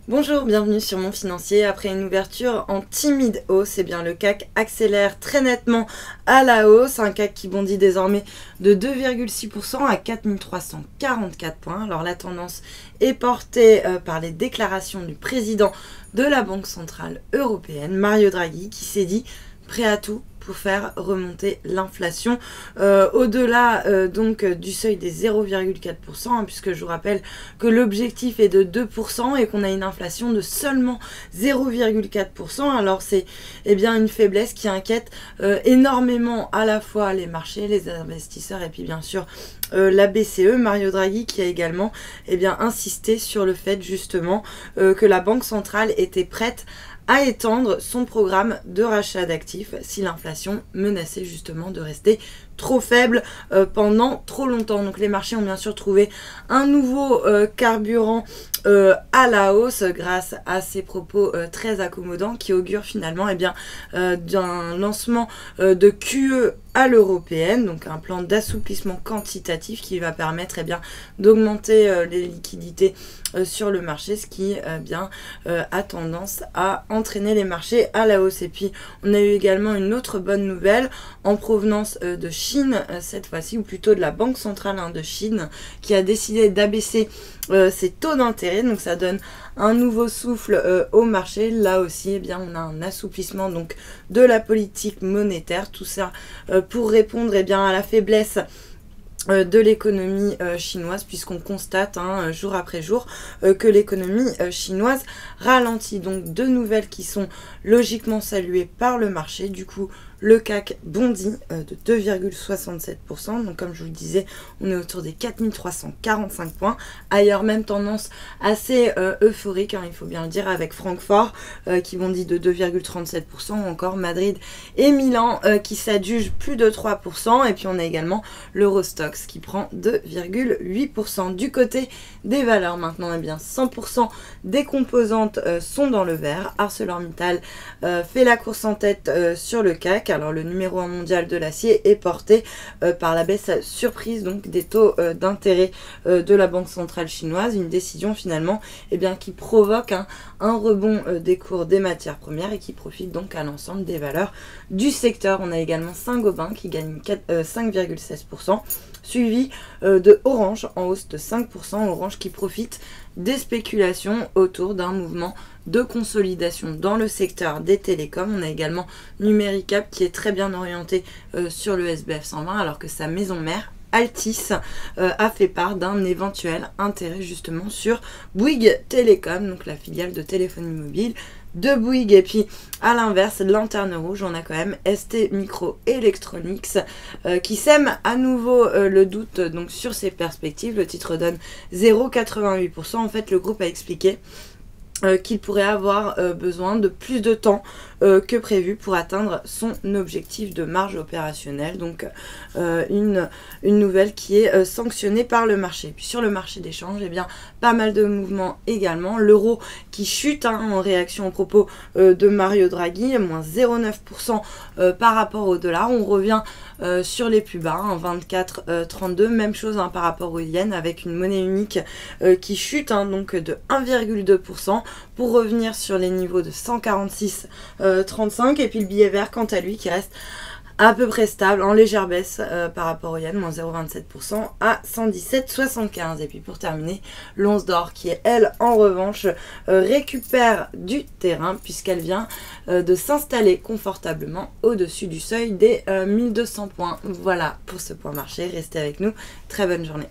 Bonjour, bienvenue sur Mon Financier. Après une ouverture en timide hausse, bien le CAC accélère très nettement à la hausse. Un CAC qui bondit désormais de 2,6% à 4344 points. Alors la tendance est portée par les déclarations du président de la Banque Centrale Européenne, Mario Draghi, qui s'est dit prêt à tout pour faire remonter l'inflation au-delà donc du seuil des 0,4%, puisque je vous rappelle que l'objectif est de 2% et qu'on a une inflation de seulement 0,4%. Alors c'est bien une faiblesse qui inquiète énormément à la fois les marchés, les investisseurs et puis bien sûr la BCE. Mario Draghi qui a également insisté sur le fait justement que la Banque centrale était prête à étendre son programme de rachat d'actifs si l'inflation menaçait justement de rester trop faible pendant trop longtemps. Donc les marchés ont bien sûr trouvé un nouveau carburant à la hausse grâce à ces propos très accommodants qui augurent finalement d'un lancement de QE à l'européenne, donc un plan d'assouplissement quantitatif qui va permettre d'augmenter les liquidités sur le marché, ce qui a tendance à entraîner les marchés à la hausse. Et puis on a eu également une autre bonne nouvelle en provenance de Chine cette fois-ci, ou plutôt de la Banque centrale de Chine, qui a décidé d'abaisser ses taux d'intérêt. Donc ça donne un nouveau souffle au marché. Là aussi, on a un assouplissement donc de la politique monétaire. Tout ça pour répondre à la faiblesse de l'économie chinoise, puisqu'on constate jour après jour que l'économie chinoise ralentit. Donc deux nouvelles qui sont logiquement saluées par le marché. Du coup, le CAC bondit de 2,67%. Donc comme je vous le disais, on est autour des 4345 points. Ailleurs, même tendance assez euphorique, il faut bien le dire, avec Francfort qui bondit de 2,37%, ou encore Madrid et Milan qui s'adjugent plus de 3%. Et puis on a également l'Eurostoxx qui prend 2,8%. Du côté des valeurs maintenant, 100% des composantes sont dans le vert. ArcelorMittal fait la course en tête sur le CAC. Alors le numéro 1 mondial de l'acier est porté par la baisse surprise donc des taux d'intérêt de la Banque centrale chinoise, une décision finalement qui provoque un rebond des cours des matières premières et qui profite donc à l'ensemble des valeurs du secteur. On a également Saint-Gobain qui gagne 5,16%, suivi de Orange en hausse de 5%, Orange qui profite des spéculations autour d'un mouvement de consolidation dans le secteur des télécoms. On a également Numéricap qui est très bien orienté sur le SBF 120, alors que sa maison mère Altice a fait part d'un éventuel intérêt justement sur Bouygues Télécom, donc la filiale de téléphonie mobile de Bouygues. Et puis à l'inverse, lanterne rouge, on a quand même ST Microelectronics qui sème à nouveau le doute donc sur ses perspectives. Le titre donne 0,88%. En fait, le groupe a expliqué qu'il pourrait avoir besoin de plus de temps que prévu pour atteindre son objectif de marge opérationnelle. Donc une nouvelle qui est sanctionnée par le marché. Puis sur le marché d'échange, pas mal de mouvements également. L'euro qui chute en réaction aux propos de Mario Draghi, moins 0,9% par rapport au dollar. On revient sur les plus bas, 24,32. Même chose par rapport au yen, avec une monnaie unique qui chute donc de 1,2% pour revenir sur les niveaux de 146,35. Et puis le billet vert, quant à lui, qui reste à peu près stable, en légère baisse par rapport au yen, moins 0,27% à 117,75. Et puis pour terminer, l'once d'or qui est, elle, en revanche, récupère du terrain puisqu'elle vient de s'installer confortablement au-dessus du seuil des 1200 points. Voilà pour ce point marché. Restez avec nous. Très bonne journée.